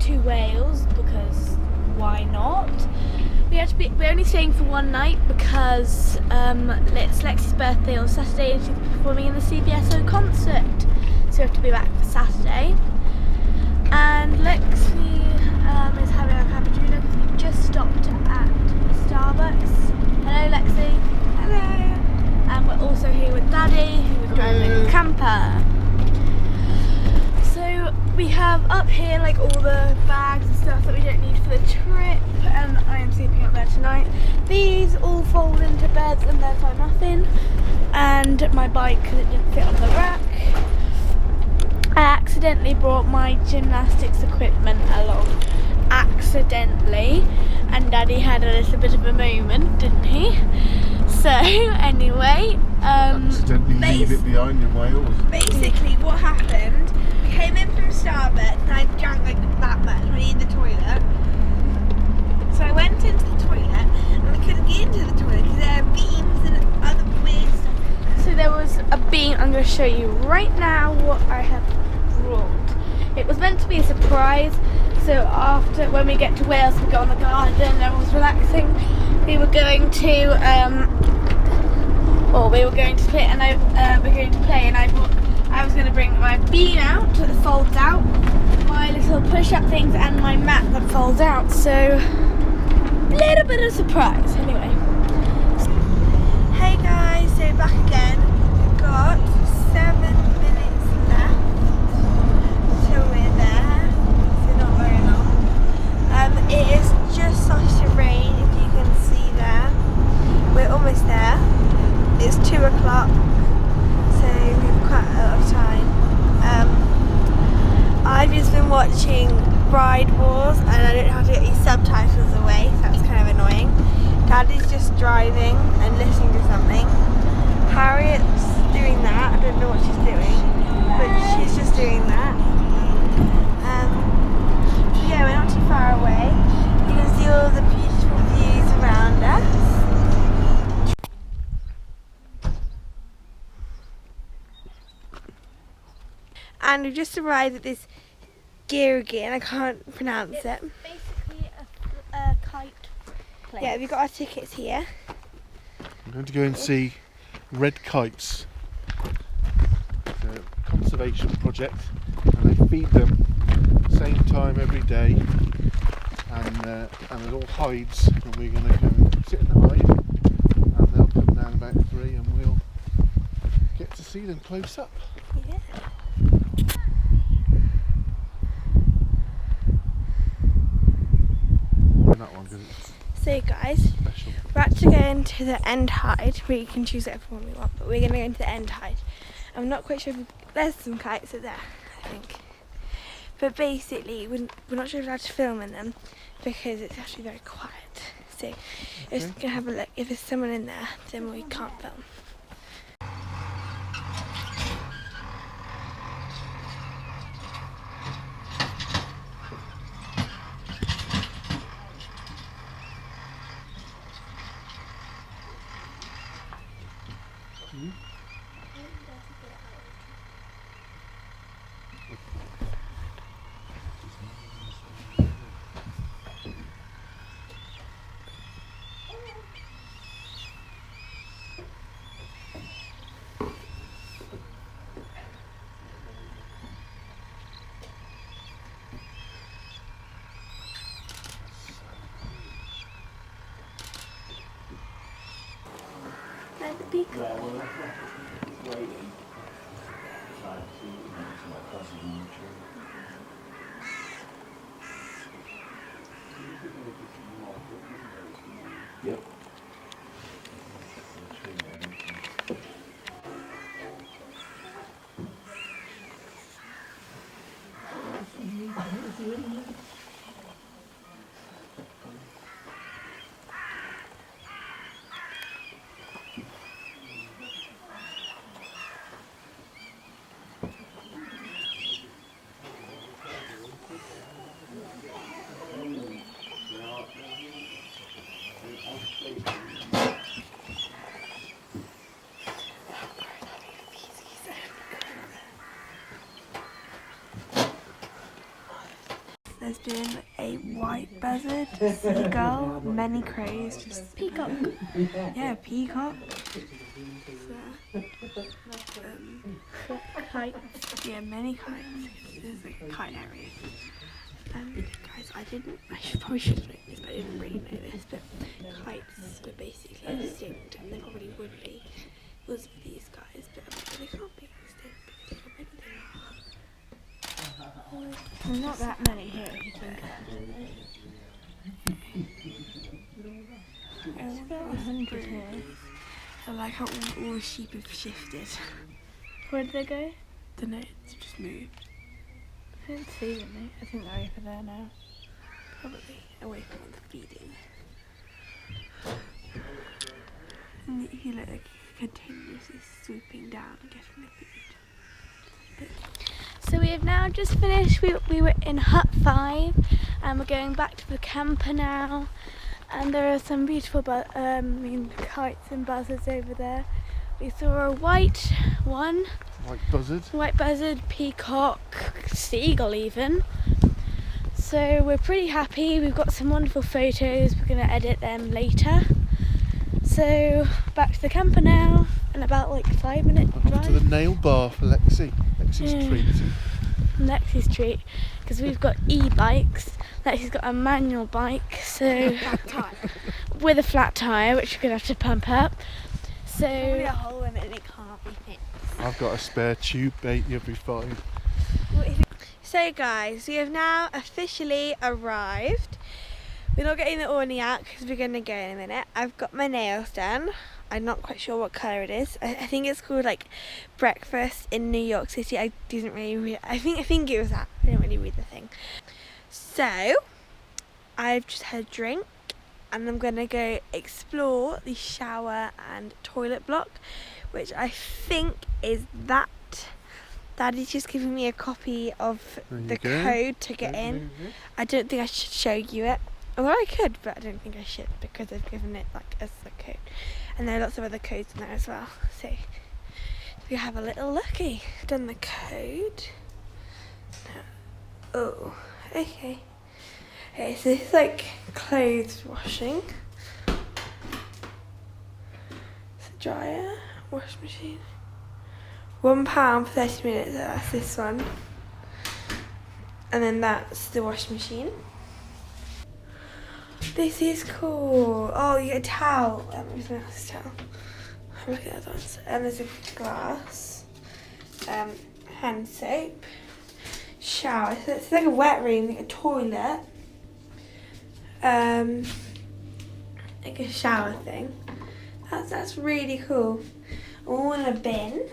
to Wales because why not? We're only staying for one night because it's Lexi's birthday on Saturday and she's performing in the CBSO concert. So we have to be back for Saturday. And Lexi is having a cappuccino because we just stopped at Starbucks. Hello Lexi. Hello. And we're also here with Daddy, who is driving a camper. So we have up here like all the bags and stuff that we don't need for the trip, and I am sleeping up there tonight. These all fold into beds and there's my muffin, and my bike because it didn't fit on the rack. I accidentally brought my gymnastics equipment along, accidentally, and Daddy had a little bit of a moment, didn't he? So anyway, accidentally leave it behind in Wales. Basically what happened, we came in from Starbucks and I drank like that much, we in the toilet. So I went into the toilet and I couldn't get into the toilet because there are beams and other weird stuff. So there was a beam. I'm going to show you right now what I have brought. It was meant to be a surprise, so after, when we get to Wales, we go on the garden, everyone's relaxing. We were going to play, and I was going to bring my beam out that folds out, my little push-up things, and my mat that folds out. So a little bit of surprise. Anyway. Hey guys, so back again. We've got 7 minutes left till we're there, so not very long. It is just started to rain, if you can see there. We're almost there. It's 2 o'clock, so we've quite a lot of time. I've just been watching Bride Wars and I don't know how to get these subtitles away, so that's kind of annoying. Daddy's just driving and listening to something. Harriet's doing that. I don't know what she's doing, but she's just doing that. Yeah, we're not too far away. You can see all the beautiful views around us. And we've just arrived at this Gigrin, I can't pronounce it. Basically a kite place. Yeah, we've got our tickets here. I'm going to go and see red kites. It's a conservation project, and they feed them same time every day, and there's all hides, and we're going to go and sit in the hide, and they'll come down about 3 and we'll get to see them close up. Yeah. That one, 'cause it's So guys, special. we're actually going to the end hide. We can choose whatever one we want, but we're going to go into the end hide. I'm not quite sure if there's some kites up there, I think. But basically, we're not sure if we're allowed to film in them because it's actually very quiet. So we're just going to have a look. If there's someone in there, then we can't film. Like the peacock. Yep. There's been a white buzzard, seagull, many crows, just Peacock. yeah, peacock. Kites. Yeah, many kites. There's like a kite area. Guys, I probably should have known this, but I didn't really know this, but kites are basically extinct, and they probably would be. It was for these guys, but they can't be extinct because already they are. There's not that many here if you think about it. There's about 100 here. I like how all the sheep have shifted. Where did they go? I don't know, it's just moved. I didn't see them, mate. I think they're over there now. Probably away from all the feeding. And he looked like continuously swooping down and getting the food. So we have now just finished. We were in hut 5 and we're going back to the camper now. And there are some beautiful kites and buzzards over there. We saw a white one. White buzzard, peacock, seagull even. So we're pretty happy. We've got some wonderful photos. We're going to edit them later. So back to the camper now, in about like 5 minutes drive. Off to the nail bar for Lexi's treat. Lexi's treat, because we've got e-bikes. Lexi's got a manual bike, so with a flat tyre, which we're gonna have to pump up. So probably a hole in it and it can't be fixed. I've got a spare tube, mate. You'll be fine. So guys, we have now officially arrived. We're not getting the awning out because we're going to go in a minute. I've got my nails done. I'm not quite sure what colour it is. I think it's called like Breakfast in New York City. I didn't really read. I think it was that. I didn't really read the thing. So I've just had a drink and I'm going to go explore the shower and toilet block, which I think is that. Daddy's just giving me a copy of the code to get in. I don't think I should show you it. Although I could, but I don't think I should because they've given it like as a code. And there are lots of other codes in there as well. So we have a little looky. Done the code. Oh, okay. Okay, so this is like clothes washing. It's a dryer, wash machine. £1 for 30 minutes, so that's this one. And then that's the wash machine. This is cool. Oh, you get a towel. Let me use my house towel. Look at that one. And there's a glass. Hand soap. Shower. So it's like a wet room, like a toilet. Like a shower thing. That's really cool. All in a bin.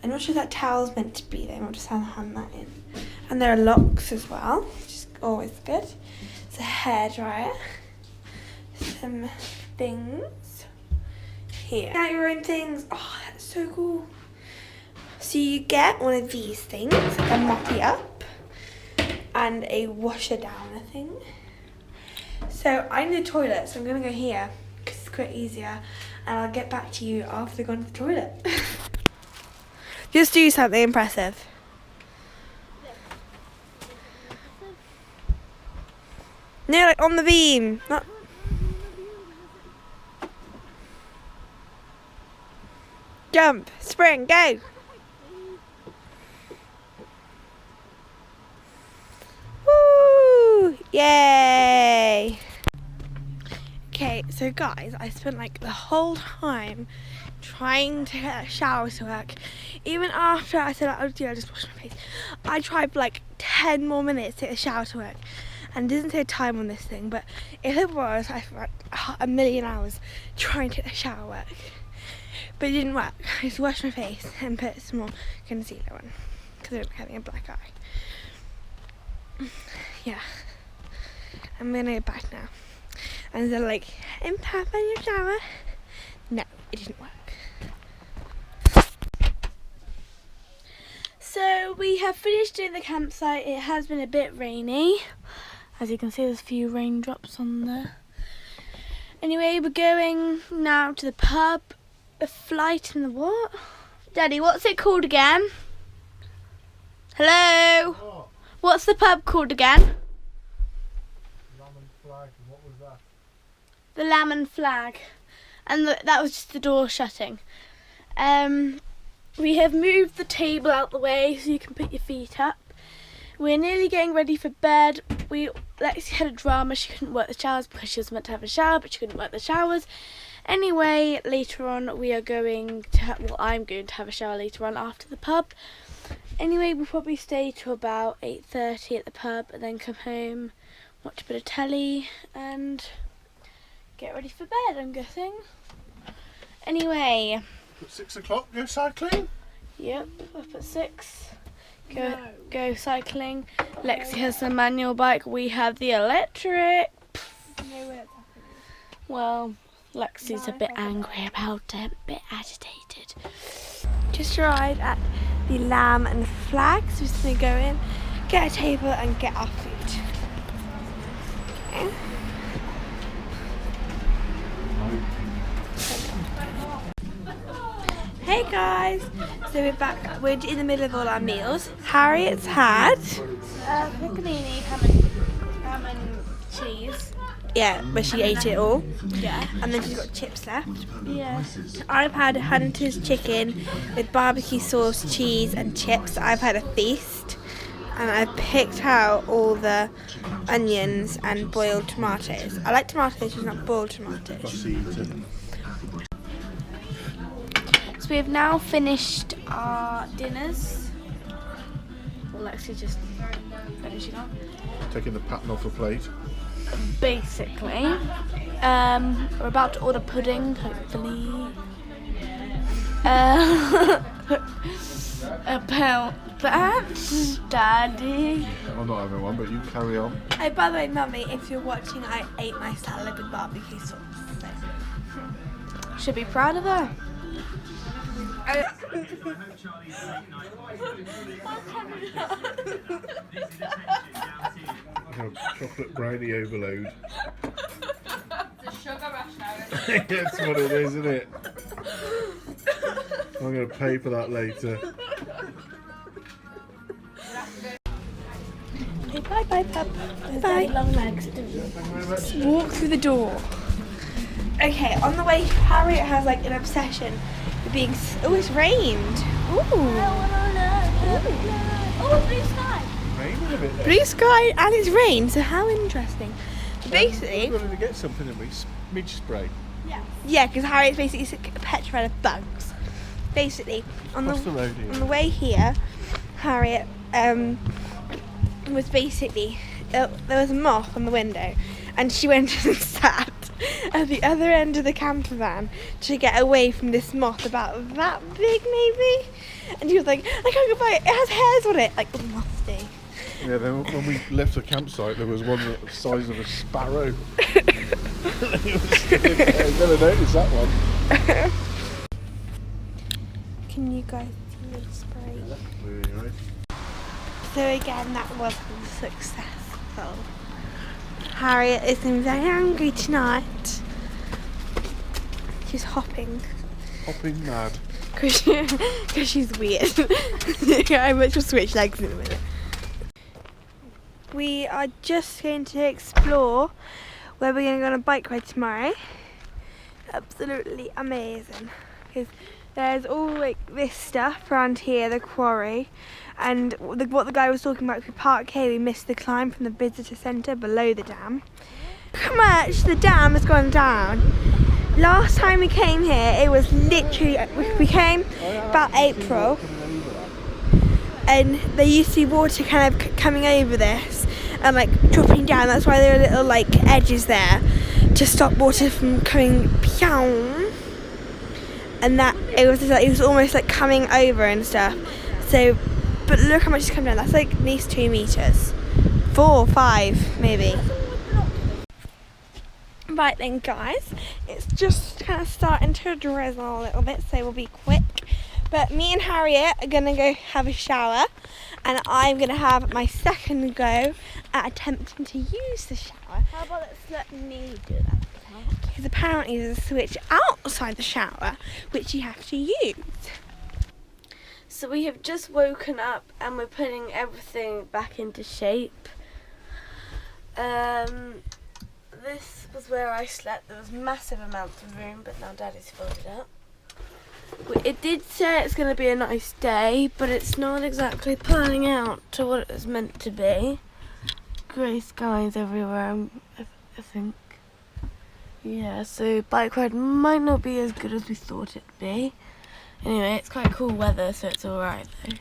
I'm not sure if that towel's meant to be there. I'll just hand that in. And there are locks as well, which is always good. It's a hairdryer. Some things here. Get your own things. Oh, that's so cool. So you get one of these things, a moppy up, and a washer downer thing. So I need a toilet, so I'm gonna go here because it's quite easier, and I'll get back to you after I've gone to the toilet. Just do something impressive. No, like on the beam. Not. Jump, spring, go. Woo! Yay! Okay, so guys, I spent like the whole time trying to get a shower to work. Even after I said, oh dear, I just washed my face. I tried for like 10 more minutes to get a shower to work. And it doesn't say time on this thing, but if it was, I spent like a million hours trying to get a shower work. But it didn't work. I just washed my face and put some more concealer on because I'm having a black eye. Yeah. I'm gonna go back now. And they're like, Papa in your shower? No, it didn't work. So we have finished doing the campsite. It has been a bit rainy. As you can see, there's a few raindrops on there. Anyway, we're going now to the pub. A flight in the what? Daddy, what's it called again? Hello? What's the pub called again? Lemon flag, and what was that? The Lamb and Flag. And that was just the door shutting. We have moved the table out the way so you can put your feet up. We're nearly getting ready for bed. Lexi had a drama. She couldn't work the showers because she was meant to have a shower, but she couldn't work the showers. Anyway, later on we are going to I'm going to have a shower later on after the pub. Anyway, we'll probably stay till about 8:30 at the pub and then come home, watch a bit of telly and get ready for bed, I'm guessing. Anyway. At 6 o'clock, go cycling? Yep, up at 6. Go cycling. Lexi has the manual bike, we have the electric. Well, Lexi's a bit angry about it, a bit agitated. Just arrived at the Lamb and Flag, so we're just going to go in, get a table and get our food. Okay. Hey guys, so we're back, we're in the middle of all our meals. Harriet's had Piccolini, ham and cheese. yeah, but she ate it all. Yeah. And then she's got chips left. Yeah. I've had Hunter's chicken with barbecue sauce, cheese and chips. I've had a feast and I've picked out all the onions and boiled tomatoes. I like tomatoes, just not boiled tomatoes. Fussy eater. So we have now finished our dinners. Well, Lexi's just finishing up. Taking the pattern off the plate. Basically. We're about to order pudding, hopefully. About that, Daddy. I'm not having one, but you carry on. Oh, by the way, Mummy, if you're watching, I ate my salad with barbecue sauce. Should be proud of her. Chocolate brownie overload. It's a sugar rush now. That's what it is, isn't it? I'm going to pay for that later. Okay, bye bye, pup. Bye. Long legs. Let's walk through the door. Okay, on the way, Harriet has like an obsession with being. Oh, it's rained. Ooh. Oh, blue sky. Raining a bit there. Blue sky and it's rained, so how interesting. Basically, We're going to get something in we midge spray. yeah, because Harriet's basically petrified of bugs. Basically, on Across the road here. on the way here, Harriet was basically there was a moth on the window, and she went and sat at the other end of the camper van to get away from this moth about that big maybe, and she was like, I can't go by it. It has hairs on it, like all moths do. Yeah, then when we left the campsite, there was one the size of a sparrow. I never noticed that one. Can you guys see me spray? Really nice. So again, that wasn't successful. Harriet is very angry tonight. She's hopping. Hopping mad. Because she's weird. I bet she'll switch legs in a minute. We are just going to explore where we're going to go on a bike ride tomorrow. Absolutely amazing. Because there's all like this stuff around here, the quarry. And what the guy was talking about, if we park here, we miss the climb from the visitor centre below the dam. Look how much the dam has gone down. Last time we came here, it was literally, we came about April, and there used to be water kind of coming over this and like dropping down. That's why there are little like edges there to stop water from coming down. And that it was almost like coming over and stuff. So, but look how much it's come down. That's like at least 2 meters, 4 or 5 maybe. Right then, guys, it's just kind of starting to drizzle a little bit, so we'll be quick. But me and Harriet are gonna go have a shower, and I'm gonna have my second go at attempting to use the shower. How about let's let me do that? Because apparently there's a switch outside the shower which you have to use. So we have just woken up and we're putting everything back into shape. This was where I slept. There was massive amounts of room, but now Daddy's filled it up. It did say it's going to be a nice day, but it's not exactly panning out to what it was meant to be. Grey skies everywhere, I think. Yeah, so bike ride might not be as good as we thought it'd be. Anyway, it's quite cool weather, so it's alright though.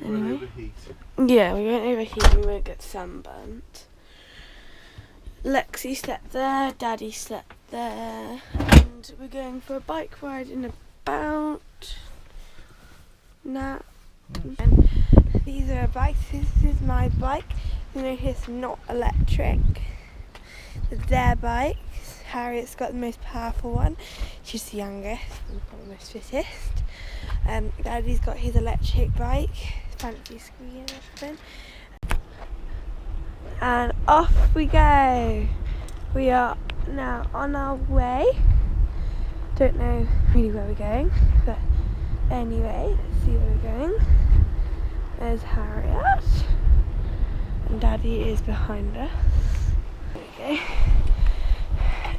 Anyway. Overheat. Yeah, we won't overheat and we won't get sunburnt. Lexi slept there, Daddy slept there, and we're going for a bike ride in about now. And these are our bikes. This is my bike. You notice not electric. It's their bikes. Harriet's got the most powerful one. She's the youngest and probably the most fittest. Daddy's got his electric bike, fancy screen and everything. And off we go. We are now on our way. Don't know really where we're going, but anyway, let's see where we're going. There's Harriet, and Daddy is behind us. There we go.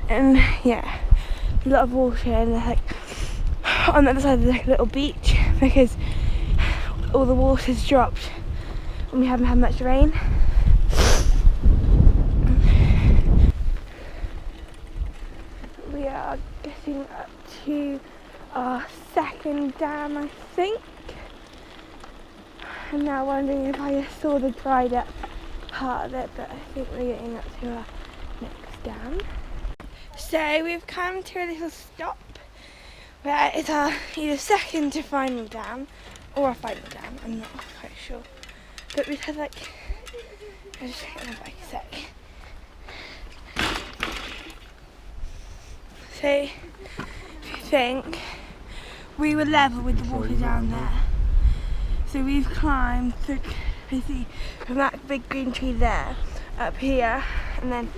And yeah, a lot of water, and like on the other side there's like a little beach because all the water's dropped and we haven't had much rain. We are getting up to our second dam, I think. I'm now wondering if I just saw the dried up part of it, but I think we're getting up to our next dam. So we've come to a little stop where it's our either second to final dam or a final dam, I'm not quite sure. But we've had like, I'll just check my bike a sec. So if you think, we were level with the water down there. So we've climbed through, basically from that big green tree there up here, and then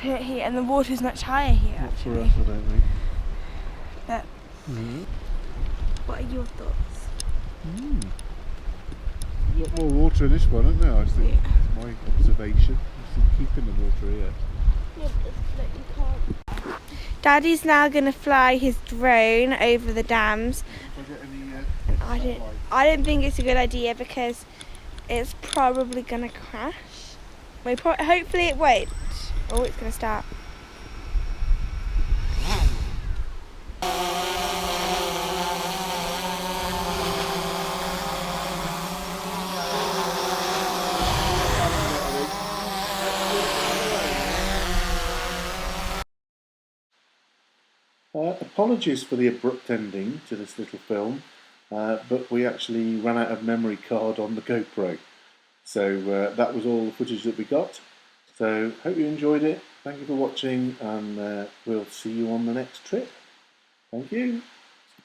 here, and the water's much higher here actually. For us, I don't think. But what are your thoughts? A lot more water in this one, isn't there? I think. Yeah. My observation. I think keeping the water here. Yeah, but you can't. Daddy's now going to fly his drone over the dams. If I get any, I don't think it's a good idea because it's probably going to crash. Hopefully it won't. Oh, it's going to start. Apologies for the abrupt ending to this little film, but we actually ran out of memory card on the GoPro. So that was all the footage that we got. So hope you enjoyed it. Thank you for watching, and we'll see you on the next trip. Thank you.